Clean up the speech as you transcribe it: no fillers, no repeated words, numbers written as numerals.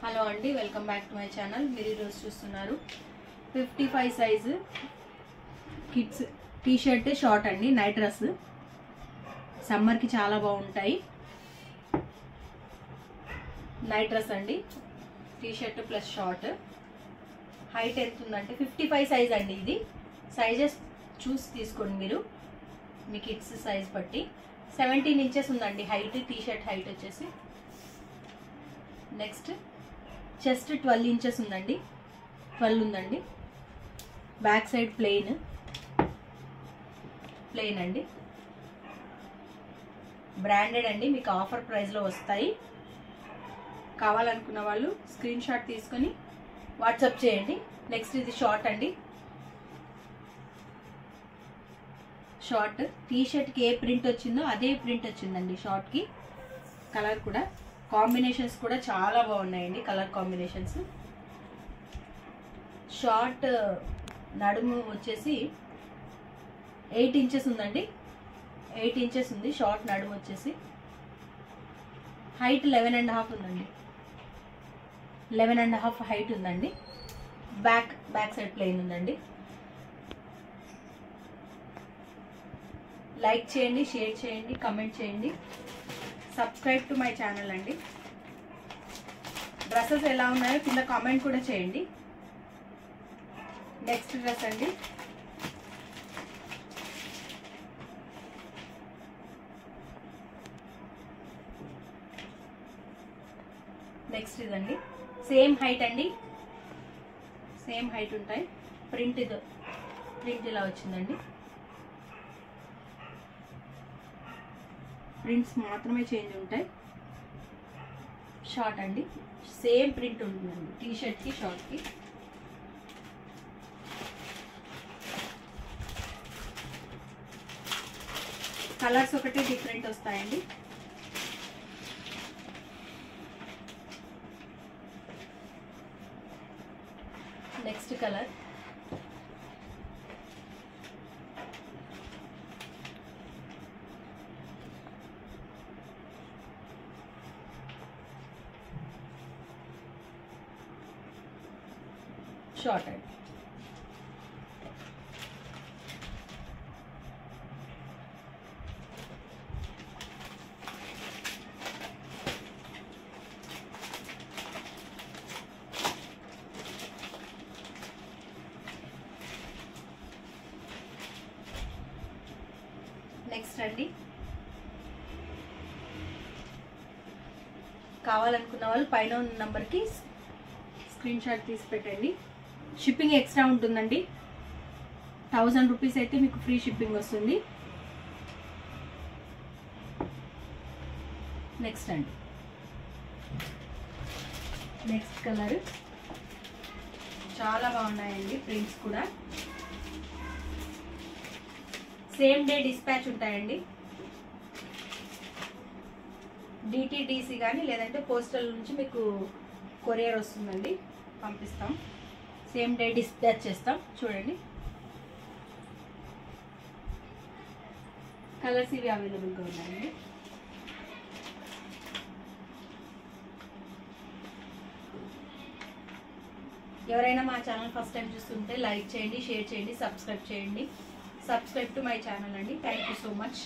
Hello అండి, welcome back to my channel. మీరు ఈరోజు చూస్తున్నారు 55 size kids T shirt short అండి. నైట్ డ్రెస్ సమ్మర్కి చాలా బాగుంటాయి. నైట్ డ్రెస్ అండి, T shirt plus short. Height ఎంత ఉందంటే 55 సైజ్ అండి. ఇది సైజెస్ చూసి తీసుకోండి మీరు, మీ కిడ్స్ సైజ్ బట్టి. 17 ఇంచెస్ ఉందండి హైట్, టీ షర్ట్ హైట్ వచ్చేసి. నెక్స్ట్ చెస్ట్ 12 ఇంచెస్ ఉందండి, 12 ఉందండి. బ్యాక్ సైడ్ ప్లెయిన్ అండి. బ్రాండెడ్ అండి, మీకు ఆఫర్ ప్రైస్లో వస్తాయి. కావాలనుకున్న వాళ్ళు స్క్రీన్ షాట్ తీసుకొని వాట్సాప్ చేయండి. నెక్స్ట్ ఇది షార్ట్ అండి. షార్ట్ టీ షర్ట్కి ఏ ప్రింట్ వచ్చిందో అదే ప్రింట్ వచ్చిందండి షార్ట్కి. కలర్ కూడా కాంబినేషన్స్ కూడా చాలా బాగున్నాయండి, కలర్ కాంబినేషన్స్. షార్ట్ నడుము వచ్చేసి 8 ఇంచెస్ ఉందండి, 8 ఇంచెస్ ఉంది షార్ట్ నడుము వచ్చేసి. హైట్ 11.5 ఉందండి, 11.5 హైట్ ఉందండి. బ్యాక్ సైడ్ ప్లెయిన్ ఉందండి. లైక్ చేయండి, షేర్ చేయండి, కమెంట్ చేయండి, సబ్స్క్రైబ్ టు మై ఛానల్ అండి. డ్రెస్సెస్ ఎలా ఉన్నాయో కింద కామెంట్ కూడా చేయండి. నెక్స్ట్ డ్రెస్ అండి. నెక్స్ట్ ఇదండి, సేమ్ హైట్ అండి, సేమ్ హైట్ ఉంటాయి. ప్రింట్ ఇలా వచ్చిందండి. ప్రింట్స్ మాత్రమే చేంజ్ ఉంటాయి. షార్ట్ అండి, సేమ్ ప్రింట్ ఉంటుందండి టీ షర్ట్కి షార్ట్కి. కలర్స్ ఒకటి డిఫరెంట్ వస్తాయండి. నెక్స్ట్ కలర్ షార్ట్ అండి. నెక్స్ట్ అండి, కావాలనుకున్న వాళ్ళు పైన ఉన్న నంబర్కి స్క్రీన్ షాట్ తీసి పెట్టండి. షిప్పింగ్ ఎక్స్ట్రా ఉంటుందండి. 1000 రూపీస్ అయితే మీకు ఫ్రీ షిప్పింగ్ వస్తుంది. నెక్స్ట్ అండి, నెక్స్ట్ కలర్ చాలా బాగున్నాయండి. ప్రింట్స్ కూడా సేమ్ డే డిస్పాచ్ ఉంటాయండి. డిటిడిసి కానీ లేదంటే పోస్టల్ నుంచి మీకు కొరియర్ వస్తుందండి, పంపిస్తాం. సేమ్ డే డిస్పాచ్ చేస్తాం. చూడండి, కలర్స్ ఇవి అవైలబుల్గా ఉన్నాయండి. ఎవరైనా మా ఛానల్ ఫస్ట్ టైం చూస్తుంటే లైక్ చేయండి, షేర్ చేయండి, సబ్స్క్రైబ్ చేయండి. సబ్స్క్రైబ్ టు మై ఛానల్ అండి. Thank you so much.